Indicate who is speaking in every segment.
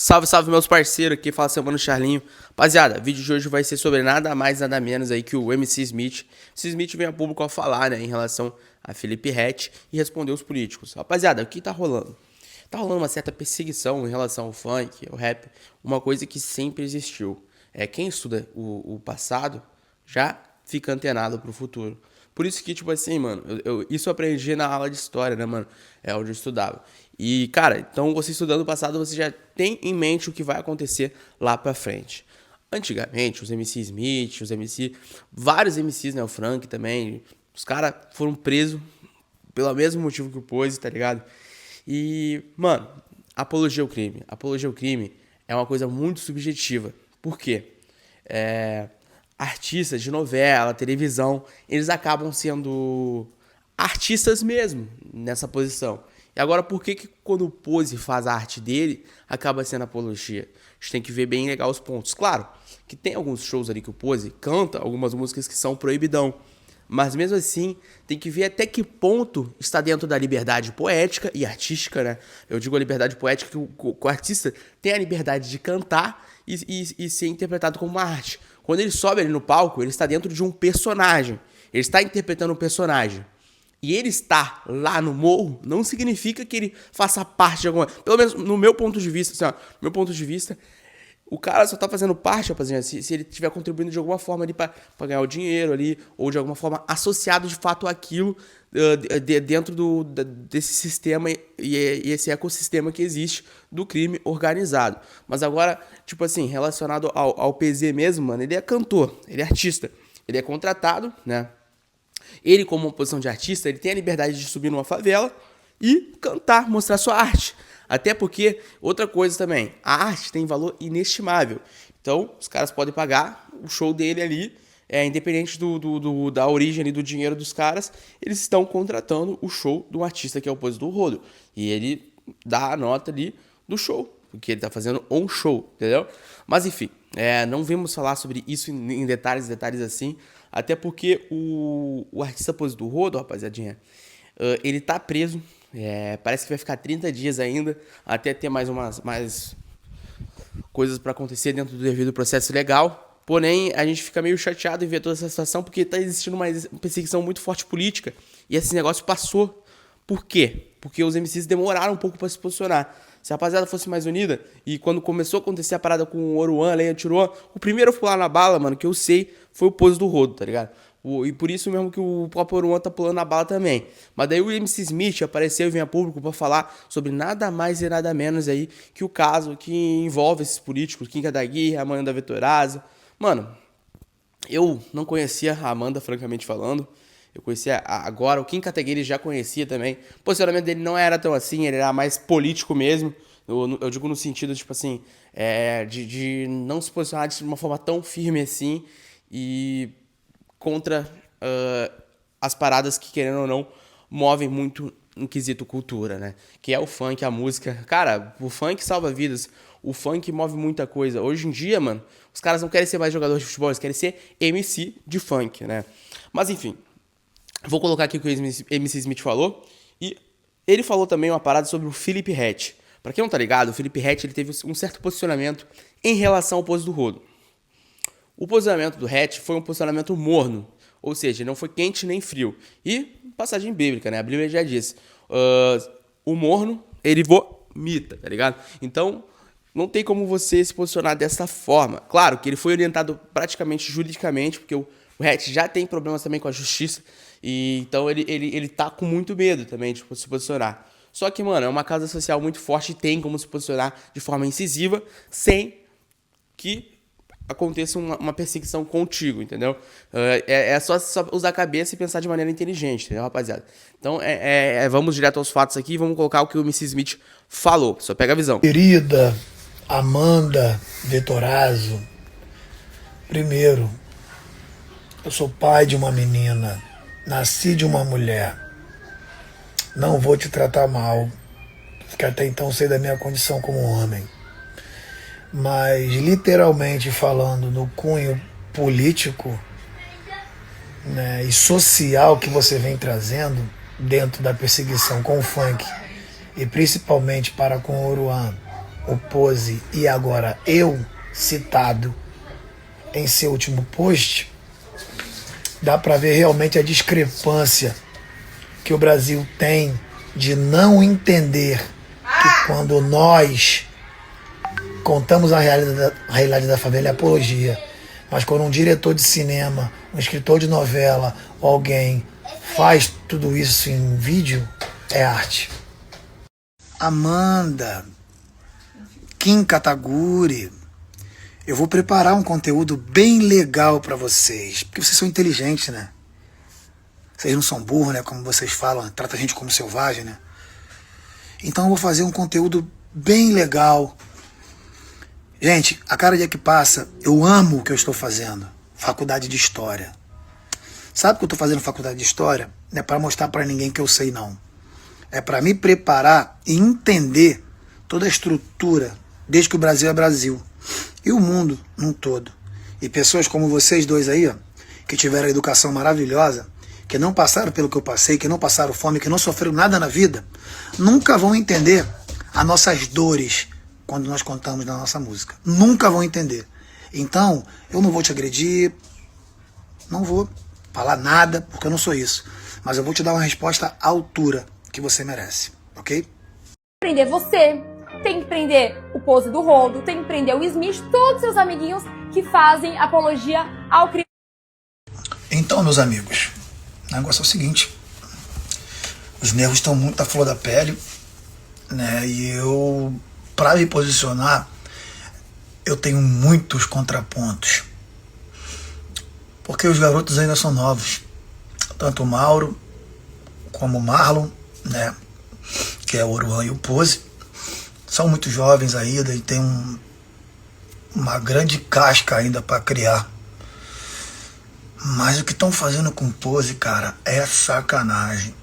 Speaker 1: Salve, salve meus parceiros, aqui fala seu mano Charlinho. Rapaziada, o vídeo de hoje vai ser sobre nada mais, nada menos aí que o MC Smith. MC Smith vem a público a falar, né, em relação a Felipe Ret e responder os políticos. Rapaziada, o que tá rolando? Tá rolando uma certa perseguição em relação ao funk, ao rap, uma coisa que sempre existiu. Quem estuda o passado já fica antenado pro futuro. Por isso que, tipo assim, mano, isso eu aprendi na aula de história, né, mano? É onde eu estudava. E, cara, então você estudando o passado, você já tem em mente o que vai acontecer lá pra frente. Antigamente, os MC Smith, vários MCs, né, o Frank também, os caras foram presos pelo mesmo motivo que o Pose, tá ligado? E, mano, apologia ao crime. Apologia ao crime é uma coisa muito subjetiva. Por quê? Artistas de novela, televisão, eles acabam sendo artistas mesmo nessa posição. E agora, por que quando o Pose faz a arte dele, acaba sendo apologia? A gente tem que ver bem legal os pontos. Claro que tem alguns shows ali que o Pose canta algumas músicas que são proibidão. Mas mesmo assim, tem que ver até que ponto está dentro da liberdade poética e artística, né? Eu digo a liberdade poética que o artista tem a liberdade de cantar e ser interpretado como uma arte. Quando ele sobe ali no palco, ele está dentro de um personagem. Ele está interpretando um personagem. E ele estar lá no morro não significa que ele faça parte de alguma... Pelo menos no meu ponto de vista, assim, ó, meu ponto de vista, o cara só tá fazendo parte, rapaziada, se ele estiver contribuindo de alguma forma ali pra ganhar o dinheiro ali, ou de alguma forma associado de fato àquilo dentro desse sistema e esse ecossistema que existe do crime organizado. Mas agora, tipo assim, relacionado ao PZ mesmo, mano, ele é cantor, ele é artista, ele é contratado, né? Ele, como uma posição de artista, ele tem a liberdade de subir numa favela e cantar, mostrar sua arte. Até porque, outra coisa também, a arte tem valor inestimável. Então, os caras podem pagar o show dele ali, independente da origem ali, do dinheiro dos caras, eles estão contratando o show de um artista que é o Pose do Rodo. E ele dá a nota ali do show, porque ele tá fazendo um show, entendeu? Mas enfim, não vamos falar sobre isso em detalhes assim, até porque o artista Pose do Rodo, rapaziadinha, ele tá preso. Parece que vai ficar 30 dias ainda, até ter mais coisas para acontecer dentro do devido processo legal. Porém, a gente fica meio chateado em ver toda essa situação, porque tá existindo uma perseguição muito forte política, e esse negócio passou. Por quê? Porque os MCs demoraram um pouco para se posicionar. Se a rapaziada fosse mais unida, e quando começou a acontecer a parada com o Oruan, Leia Tiruan, o primeiro a pular na bala, mano, que eu sei, foi o Pose do Rodo, tá ligado? E por isso mesmo que o próprio Oruan tá pulando na bala também. Mas daí o MC Smith apareceu e veio a público pra falar sobre nada mais e nada menos aí que o caso que envolve esses políticos, Kim Kataguiri, Amanda Vitorazzo. Mano, eu não conhecia a Amanda, francamente falando. Eu conhecia agora, o Kim Kataguiri já conhecia também. O posicionamento dele não era tão assim, ele era mais político mesmo. Eu digo no sentido, tipo assim, de não se posicionar de uma forma tão firme assim e contra as paradas que, querendo ou não, movem muito no quesito cultura, né? Que é o funk, a música. Cara, o funk salva vidas. O funk move muita coisa. Hoje em dia, mano, os caras não querem ser mais jogadores de futebol, eles querem ser MC de funk, né? Mas, enfim, vou colocar aqui o que o MC Smith falou. E ele falou também uma parada sobre o Felipe Ret. Pra quem não tá ligado, o Felipe Ret, ele teve um certo posicionamento em relação ao Pose do Rodo. O posicionamento do Ret foi um posicionamento morno, ou seja, não foi quente nem frio. E passagem bíblica, né? A Bíblia já diz, o morno, ele vomita, tá ligado? Então, não tem como você se posicionar dessa forma. Claro que ele foi orientado praticamente juridicamente, porque o Ret já tem problemas também com a justiça, e então ele tá com muito medo também de se posicionar. Só que, mano, é uma causa social muito forte e tem como se posicionar de forma incisiva, sem que aconteça uma perseguição contigo, entendeu? É só usar a cabeça e pensar de maneira inteligente, entendeu, rapaziada? Então, vamos direto aos fatos aqui e vamos colocar o que o MC Smith falou. Só pega a visão.
Speaker 2: Querida Amanda Vitorazzo, primeiro, eu sou pai de uma menina, nasci de uma mulher. Não vou te tratar mal, porque até então sei da minha condição como homem. Mas, literalmente falando, no cunho político, né, e social que você vem trazendo dentro da perseguição com o funk, e principalmente para com o Oruan, o Pose e agora eu, citado em seu último post, dá para ver realmente a discrepância que o Brasil tem de não entender que quando nós contamos a realidade da favela é apologia, mas quando um diretor de cinema, um escritor de novela ou alguém faz tudo isso em vídeo, é arte. Amanda, Kim Kataguri, eu vou preparar um conteúdo bem legal para vocês, porque vocês são inteligentes, né? Vocês não são burros, né? Como vocês falam, trata a gente como selvagem, né? Então eu vou fazer um conteúdo bem legal. Gente, a cada dia que passa, eu amo o que eu estou fazendo. Faculdade de História. Sabe que eu estou fazendo faculdade de História? Não é para mostrar para ninguém que eu sei, não. É para me preparar e entender toda a estrutura, desde que o Brasil é Brasil. E o mundo num todo. E pessoas como vocês dois aí, ó, que tiveram a educação maravilhosa, que não passaram pelo que eu passei, que não passaram fome, que não sofreram nada na vida, nunca vão entender as nossas dores quando nós contamos na nossa música. Nunca vão entender. Então, eu não vou te agredir, não vou falar nada, porque eu não sou isso. Mas eu vou te dar uma resposta à altura que você merece, ok?
Speaker 3: Prender você, tem que prender o Pose do Rodo, tem que prender o Smith, todos seus amiguinhos que fazem apologia ao crime.
Speaker 2: Então, meus amigos, o negócio é o seguinte: os nervos estão muito à flor da pele, né? E eu, para me posicionar, eu tenho muitos contrapontos. Porque os garotos ainda são novos. Tanto o Mauro como o Marlon, né? Que é o Oruan e o Pose, são muito jovens ainda e tem uma grande casca ainda para criar. Mas o que estão fazendo com o Pose, cara, é sacanagem.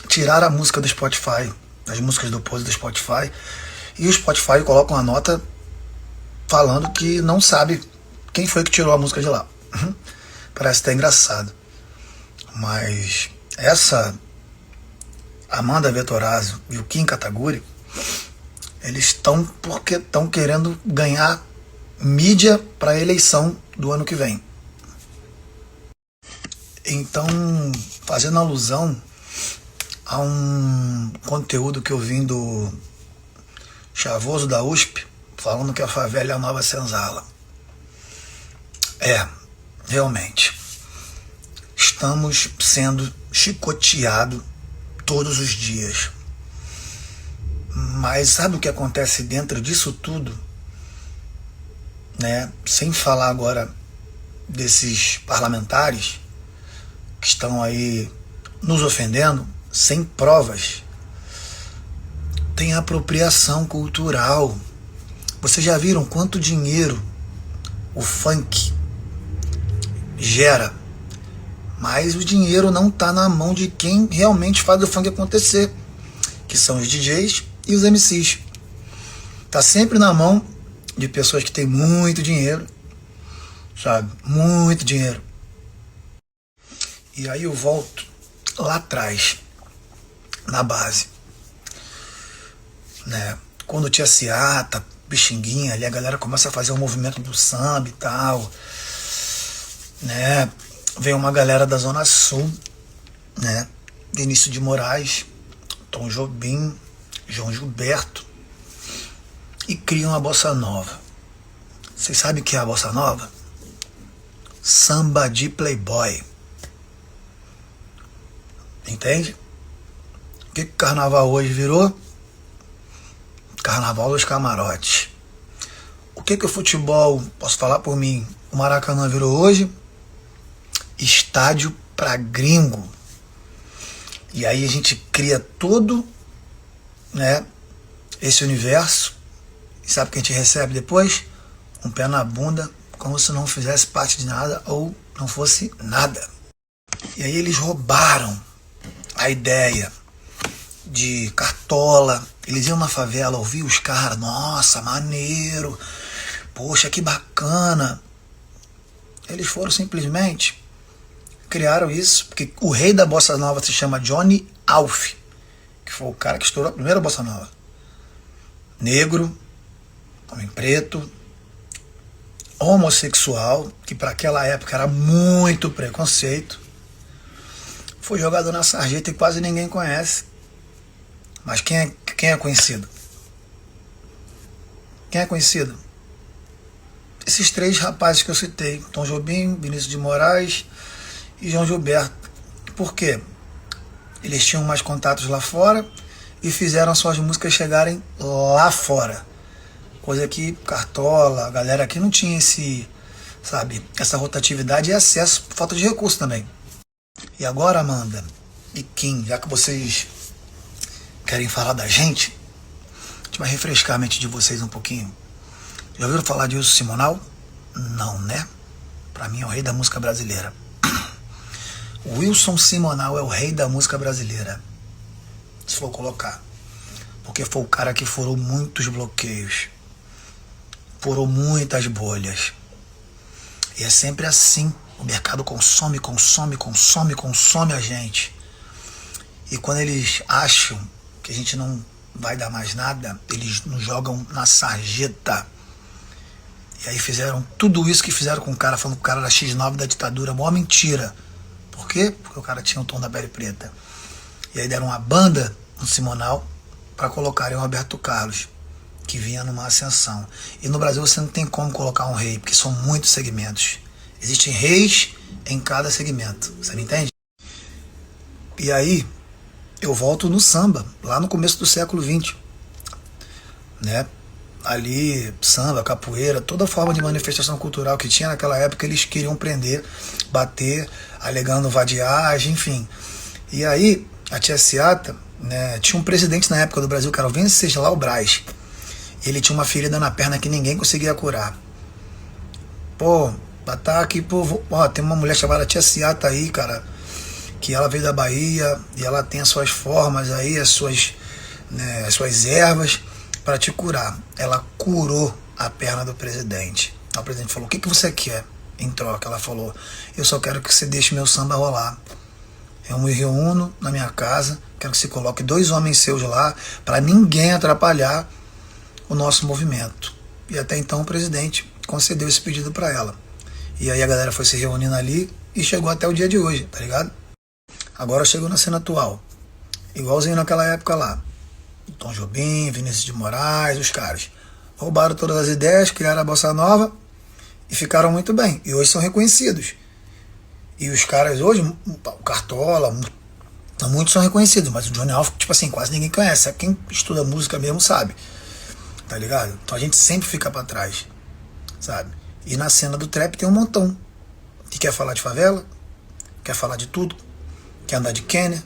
Speaker 2: Tiraram a música do Spotify, as músicas do Pose do Spotify, e o Spotify coloca uma nota falando que não sabe quem foi que tirou a música de lá. Parece até engraçado. Mas essa Amanda Vettorazzo e o Kim Kataguri, eles estão porque estão querendo ganhar mídia para a eleição do ano que vem. Então, fazendo alusão a um conteúdo que eu vim do Chavoso da USP, falando que a favela é a nova senzala. Realmente, estamos sendo chicoteados todos os dias. Mas sabe o que acontece dentro disso tudo? Né? Sem falar agora desses parlamentares que estão aí nos ofendendo, sem provas. Tem apropriação cultural. Vocês já viram quanto dinheiro o funk gera? Mas o dinheiro não está na mão de quem realmente faz o funk acontecer, que são os DJs e os MCs. Está sempre na mão de pessoas que têm muito dinheiro, sabe? Muito dinheiro. E aí eu volto lá atrás, na base, né? Quando tinha Seata, Pixinguinha, ali a galera começa a fazer o movimento do samba e tal, né? Vem uma galera da Zona Sul, né? Vinícius de Moraes, Tom Jobim, João Gilberto, e criam a Bossa Nova. Vocês sabem o que é a Bossa Nova? Samba de playboy. Entende? O que o carnaval hoje virou? Carnaval dos camarotes. O que o futebol, posso falar por mim, o Maracanã virou hoje? Estádio pra gringo. E aí a gente cria todo, né, esse universo. E sabe o que a gente recebe depois? Um pé na bunda, como se não fizesse parte de nada ou não fosse nada. E aí eles roubaram a ideia de cartola. Eles iam na favela ouvir os caras, nossa, maneiro, poxa, que bacana. Eles foram simplesmente, criaram isso, porque o rei da Bossa Nova se chama Johnny Alf, que foi o cara que estourou a primeira Bossa Nova. Negro, homem preto, homossexual, que para aquela época era muito preconceito. Foi jogado na sarjeta e quase ninguém conhece. Mas quem é conhecido? Quem é conhecido? Esses 3 rapazes que eu citei, Tom Jobim, Vinícius de Moraes e João Gilberto. Por quê? Eles tinham mais contatos lá fora e fizeram suas músicas chegarem lá fora. Coisa que Cartola, a galera aqui não tinha essa rotatividade e acesso por falta de recurso também. E agora, Amanda e Kim, já que vocês querem falar da gente, a gente vai refrescar a mente de vocês um pouquinho. Já ouviram falar de Wilson Simonal? Não, né? Pra mim é o rei da música brasileira. O Wilson Simonal é o rei da música brasileira, se for colocar. Porque foi o cara que furou muitos bloqueios, furou muitas bolhas. E é sempre assim. O mercado consome a gente. E quando eles acham que a gente não vai dar mais nada, eles nos jogam na sarjeta. E aí fizeram tudo isso que fizeram com o cara, falando que o cara era X9 da ditadura. Mó mentira. Por quê? Porque o cara tinha o tom da pele preta. E aí deram uma banda no Simonal para colocarem o Roberto Carlos, que vinha numa ascensão. E no Brasil você não tem como colocar um rei, porque são muitos segmentos. Existem reis em cada segmento. Você me entende? E aí eu volto no samba, lá no começo do século XX. Né? Ali, samba, capoeira, toda forma de manifestação cultural que tinha naquela época, eles queriam prender, bater, alegando vadiagem, enfim. E aí, a tia Seata, né, tinha um presidente na época do Brasil, que era o Venceslau Braz. Ele tinha uma ferida na perna que ninguém conseguia curar. Pô, ataque, pô, ó, tem uma mulher chamada tia Seata aí, cara, que ela veio da Bahia e ela tem as suas formas aí, as suas ervas para te curar. Ela curou a perna do presidente. O presidente falou: o que você quer em troca? Ela falou: eu só quero que você deixe meu samba rolar. Eu me reúno na minha casa, quero que você coloque 2 homens seus lá para ninguém atrapalhar o nosso movimento. E até então o presidente concedeu esse pedido para ela. E aí a galera foi se reunindo ali e chegou até o dia de hoje, tá ligado? Agora chegou na cena atual, igualzinho naquela época lá. Tom Jobim, Vinícius de Moraes, os caras roubaram todas as ideias, criaram a bossa nova e ficaram muito bem. E hoje são reconhecidos. E os caras hoje, o Cartola, muitos são reconhecidos, mas o Johnny Alf, tipo assim, quase ninguém conhece. Quem estuda música mesmo sabe, tá ligado? Então a gente sempre fica pra trás, sabe? E na cena do trap tem um montão que quer falar de favela, quer falar de tudo, quer andar de Kenner,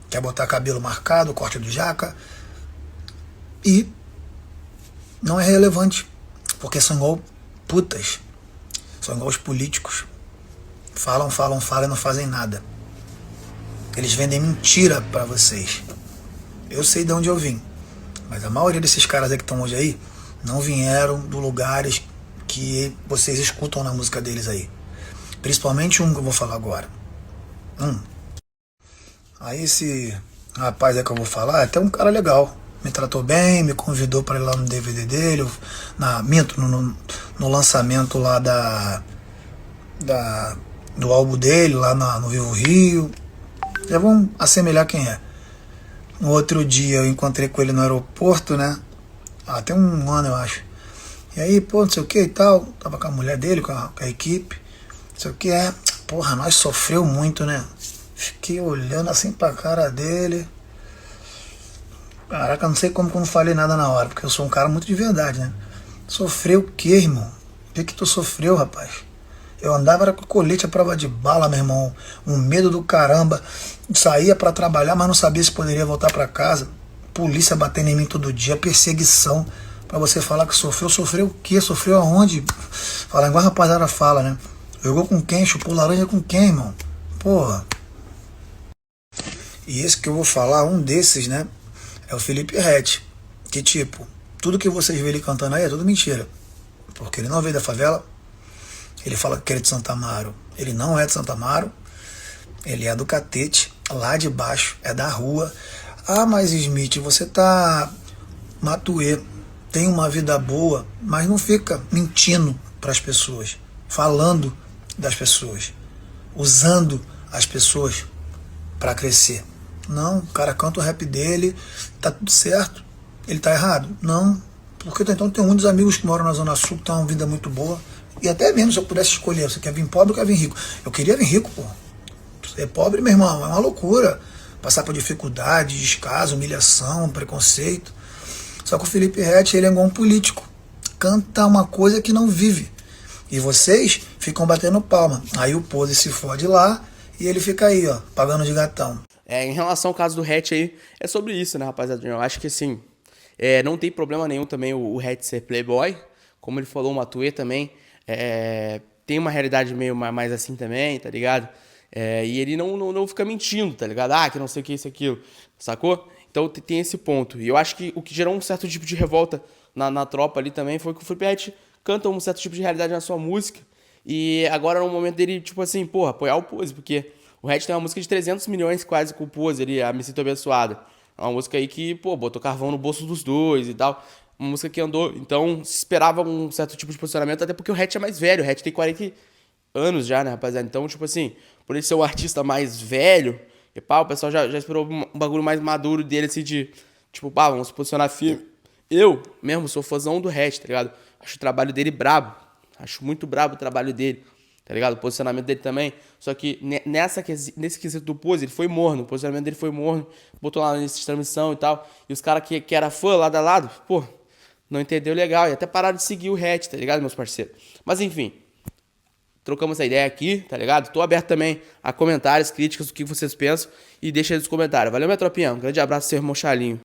Speaker 2: quer botar cabelo marcado, corte do jaca. E não é relevante, porque são igual putas, são igual os políticos. Falam e não fazem nada. Eles vendem mentira pra vocês. Eu sei de onde eu vim, mas a maioria desses caras aí que estão hoje aí não vieram dos lugares que vocês escutam na música deles aí. Principalmente um que eu vou falar agora. Aí esse rapaz aí que eu vou falar é até um cara legal. Me tratou bem, me convidou para ir lá no DVD dele, no lançamento lá do álbum dele, lá no Vivo Rio. Já vão assemelhar quem é. No outro dia eu encontrei com ele no aeroporto, né? Tem um ano, eu acho. E aí, pô, não sei o que e tal. Tava com a mulher dele, com a equipe. Não sei o que é. Porra, nós sofreu muito, né? Fiquei olhando assim pra cara dele. Caraca, não sei como que eu não falei nada na hora, porque eu sou um cara muito de verdade, né? Sofreu o quê, irmão? O que tu sofreu, rapaz? Eu andava era com colete à prova de bala, meu irmão. Um medo do caramba. Saía pra trabalhar, mas não sabia se poderia voltar pra casa. Polícia batendo em mim todo dia, perseguição. Pra você falar que sofreu. Sofreu o quê? Sofreu aonde? Fala igual a rapaziada fala, né? Jogou com quem? Chupou laranja com quem, irmão? Porra. E esse que eu vou falar, um desses, né? É o Felipe Ret. Que tipo, tudo que vocês vêem ele cantando aí é tudo mentira. Porque ele não veio da favela. Ele fala que é de Santa Amaro. Ele não é de Santa Amaro. Ele é do Catete, lá de baixo, é da rua. Ah, mas Smith, você tá Matuê. tem uma vida boa, mas não fica mentindo para as pessoas, falando das pessoas, usando as pessoas para crescer. Não, o cara canta o rap dele, tá tudo certo, ele tá errado? Não, porque então tem muitos amigos que moram na Zona Sul que têm uma vida muito boa, e até mesmo se eu pudesse escolher, você quer vir pobre ou quer vir rico? Eu queria vir rico, pô. Ser pobre, meu irmão, é uma loucura. Passar por dificuldade, descaso, humilhação, preconceito. Só que o Felipe Ret, ele é igual um político. Canta uma coisa que não vive. E vocês ficam batendo palma. Aí o Pose se fode lá e ele fica aí, ó, pagando de gatão.
Speaker 1: Em relação ao caso do Hatch aí, é sobre isso, né, rapaziada? Eu acho que assim, não tem problema nenhum também o Hatch ser playboy. Como ele falou, o Matuê também tem uma realidade meio mais assim também, tá ligado? E ele não fica mentindo, tá ligado? Que não sei o que, isso, aquilo, sacou? Então tem esse ponto. E eu acho que o que gerou um certo tipo de revolta na tropa ali também foi que o Felipe Ret canta um certo tipo de realidade na sua música. E agora no momento dele, tipo assim, porra, apoiar o Pose, porque o Ret tem uma música de 300 milhões quase com o Pose ali, a Me Sinto Abençoada. É uma música aí que, pô, botou carvão no bolso dos dois e tal. Uma música que andou. Então se esperava um certo tipo de posicionamento, até porque o Ret é mais velho. O Ret tem 40 anos já, né, rapaziada? Então, tipo assim, por ele ser um artista mais velho, e pá, o pessoal já esperou um bagulho mais maduro dele, assim, de, tipo, pá, vamos se posicionar firme. Eu, mesmo, sou fãzão do Hatch, tá ligado? Acho o trabalho dele brabo. Acho muito brabo o trabalho dele, tá ligado? O posicionamento dele também. Só que nesse quesito do Pose, ele foi morno. O posicionamento dele foi morno. Botou lá nessa transmissão e tal. E os caras que era fã lado a lado, pô, não entendeu legal. E até pararam de seguir o Hatch, tá ligado, meus parceiros? Mas enfim, trocamos essa ideia aqui, tá ligado? Tô aberto também a comentários, críticas, do que vocês pensam. E deixa aí nos comentários. Valeu, minha tropinha. Um grande abraço, seu irmão Chalinho.